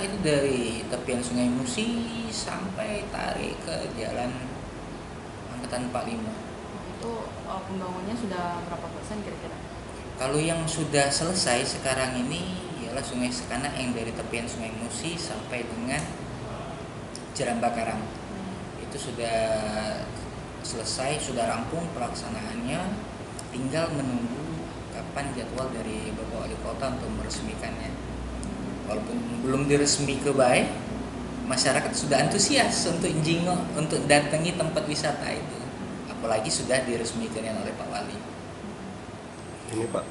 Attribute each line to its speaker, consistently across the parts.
Speaker 1: itu dari tepian Sungai Musi sampai tarik ke jalan Angkatan 45.
Speaker 2: Itu pembangunannya sudah berapa persen kira-kira?
Speaker 1: Kalau yang sudah selesai sekarang ini ialah Sungai Sekanak yang dari tepian Sungai Musi sampai dengan Jerambar Karang. Itu sudah selesai, sudah rampung pelaksanaannya, tinggal menunggu kapan jadwal dari Bapak Wali Kota untuk meresmikannya. Walaupun belum diresmi ke baik, masyarakat sudah antusias untuk jingok, untuk datangi tempat wisata itu. Apalagi sudah diresmikan oleh Pak Wali.
Speaker 3: Ini Pak,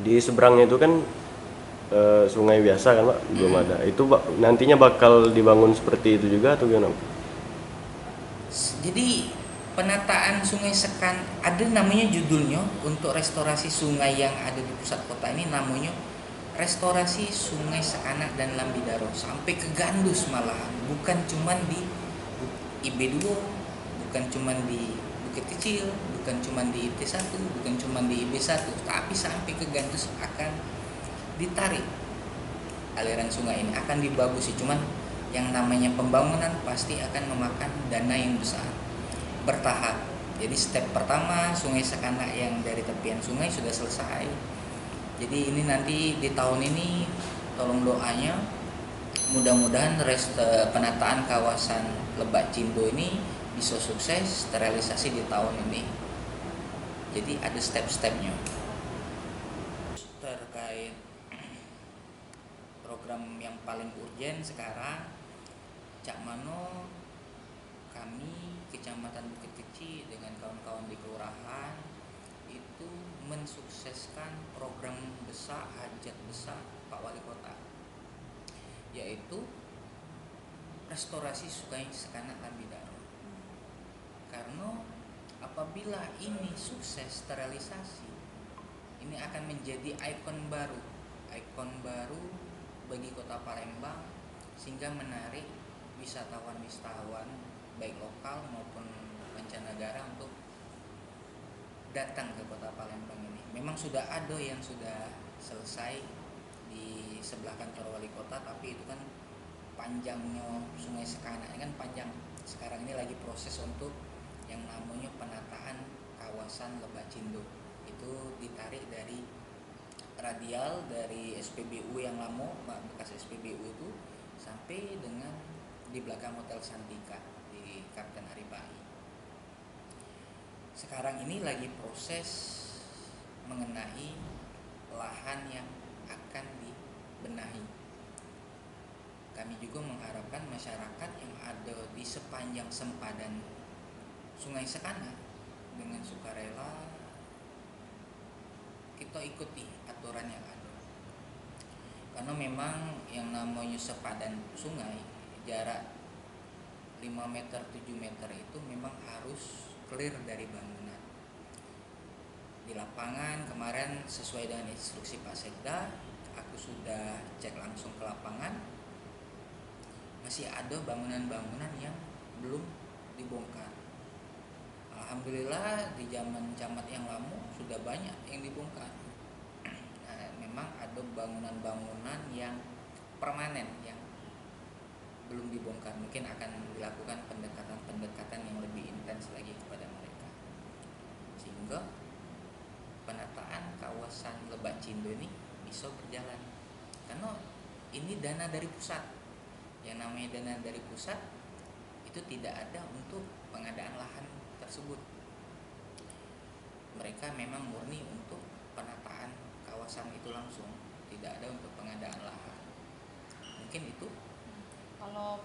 Speaker 3: di seberangnya itu kan sungai biasa kan Pak, belum ada. Itu Pak, nantinya bakal dibangun seperti itu juga atau gimana?
Speaker 1: Jadi penataan Sungai Sekan ada namanya judulnya untuk restorasi sungai yang ada di pusat kota ini, namanya restorasi Sungai Sekanak dan Lambidaro sampai ke Gandus malahan, bukan cuman di IB2, bukan cuman di Bukit Kecil, bukan cuman di IT1, bukan cuman di IB1, tapi sampai ke Gandus akan ditarik aliran sungai ini, akan dibagusi. Cuman yang namanya pembangunan pasti akan memakan dana yang besar, bertahap. Jadi step pertama Sungai Sekanak yang dari tepian sungai sudah selesai. Jadi ini nanti di tahun ini tolong doanya mudah-mudahan penataan kawasan Lebak Cindo ini bisa sukses terrealisasi di tahun ini. Jadi ada step-stepnya. Terkait program yang paling urgen sekarang, Cak Mano, kami Kecamatan Bukit Kecil dengan kawan-kawan di kelurahan itu mensukseskan program besar, hajat besar Pak Wali Kota, yaitu restorasi Sungai Sekanak Lambidaro. Karena apabila ini sukses terrealisasi, ini akan menjadi ikon baru bagi Kota Palembang, sehingga menarik wisatawan baik lokal maupun mancanegara untuk datang ke Kota Palembang ini. Memang sudah ada yang sudah selesai di sebelah kantor Wali Kota, tapi itu kan panjangnya Sungai Sekanak ini kan panjang. Sekarang ini lagi proses untuk yang namanya penataan kawasan Lebak Cindo. Itu ditarik dari radial dari SPBU yang lama, bekas SPBU itu, sampai dengan di belakang Hotel Santika di Kapten Aribai. Sekarang ini lagi proses mengenai lahan yang akan dibenahi. Kami juga mengharapkan masyarakat yang ada di sepanjang sempadan Sungai Sekanak dengan sukarela kita ikuti aturan yang ada. Karena memang yang namanya sepadan sungai, jarak 5 meter 7 meter itu memang harus clear dari bangunan. Di lapangan kemarin sesuai dengan instruksi Pak Sekda, aku sudah cek langsung ke lapangan, masih ada bangunan-bangunan yang belum dibongkar. Alhamdulillah di zaman camat yang lama sudah banyak yang dibongkar. Nah, memang ada bangunan-bangunan yang permanen yang belum dibongkar. Mungkin akan dilakukan pendekatan yang lebih intens lagi kepada mereka, sehingga penataan kawasan Lebak Cindo ini bisa berjalan. Karena ini dana dari pusat. Yang namanya dana dari pusat itu tidak ada untuk pengadaan lahan tersebut. Mereka memang murni untuk penataan kawasan itu langsung, tidak ada untuk pengadaan lahan. Mungkin itu.
Speaker 2: Kalau